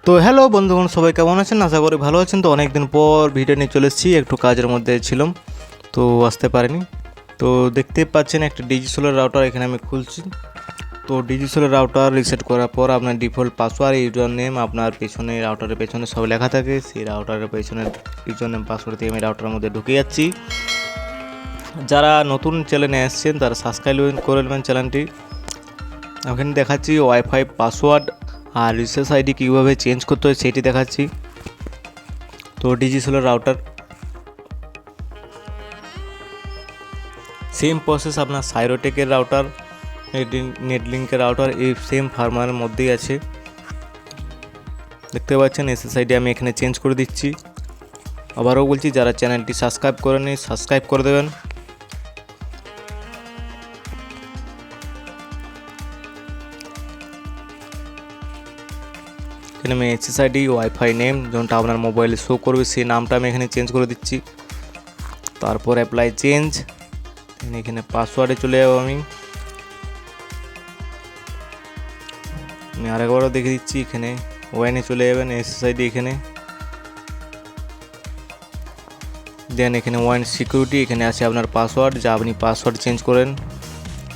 তো হ্যালো বন্ধুগণ, সবাই কেমন আছেন? আশা করি ভালো আছেন। তো অনেক দিন পর ভিডিও নিয়ে চলে এসেছি, একটু কাজের মধ্যে ছিলাম তো আসতে পারিনি। তো দেখতে পাচ্ছেন একটা ডিজিসোলের রাউটার এখানে আমি খুলছি। তো ডিজিসোলের রাউটার রিসেট করার পর আপনার ডিফল্ট পাসওয়ার্ড, ইউজার নেম আপনার পেছনে রাউটারের পেছনে সব লেখা থাকে। সেই রাউটারের পেছনে ইউজার নেম পাসওয়ার্ড দিয়ে আমি রাউটারের মধ্যে ঢুকে যাচ্ছি। যারা নতুন চ্যানেলে এসেছেন তারা সাবস্ক্রাইব করে নেবেন চ্যানেলটি। ওখানে দেখাচ্ছি ওয়াইফাই পাসওয়ার্ড আর SSID কীভাবে চেঞ্জ করতে হয় সেটি দেখাচ্ছি। তো ডিজিসোলের রাউটার সেম প্রসেস আপনার সাইরোটেকের রাউটার, নেটলিঙ্কের রাউটার এই সেম ফার্মারের মধ্যেই আছে। দেখতে পাচ্ছেন SSID আমি এখানে চেঞ্জ করে দিচ্ছি। আবারও বলছি, যারা চ্যানেলটি সাবস্ক্রাইব করেনি সাবস্ক্রাইব করে দেবেন। এখানে আমি SSID ওয়াইফাই নেম যেমনটা আপনার মোবাইলে শো করবে সেই নামটা আমি এখানে চেঞ্জ করে দিচ্ছি। তারপর অ্যাপ্লাই চেঞ্জ, এখানে পাসওয়ার্ডে চলে যাব। আমি আরেকবারও দেখে দিচ্ছি, এখানে ওয়াইনে চলে যাবেন, SSID এখানে দেন এখানে ওয়াইন সিকিউরিটি, এখানে আছে আপনার পাসওয়ার্ড, যা আপনি পাসওয়ার্ড চেঞ্জ করেন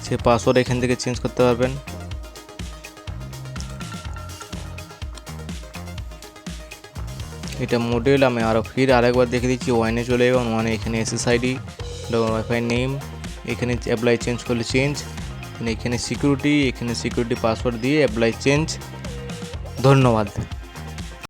সে পাসওয়ার্ড এখান থেকে চেঞ্জ করতে পারবেন। এটা মডেল আমি আরেকবার দেখে দিচ্ছি। ওয়াইনে চলে যাবেন, ওয়ানে এখানে SSID ওয়াইফাই নেম, এখানে অ্যাপ্লাই চেঞ্জ করলে চেঞ্জ, এখানে সিকিউরিটি পাসওয়ার্ড দিয়ে অ্যাপ্লাই চেঞ্জ। ধন্যবাদ।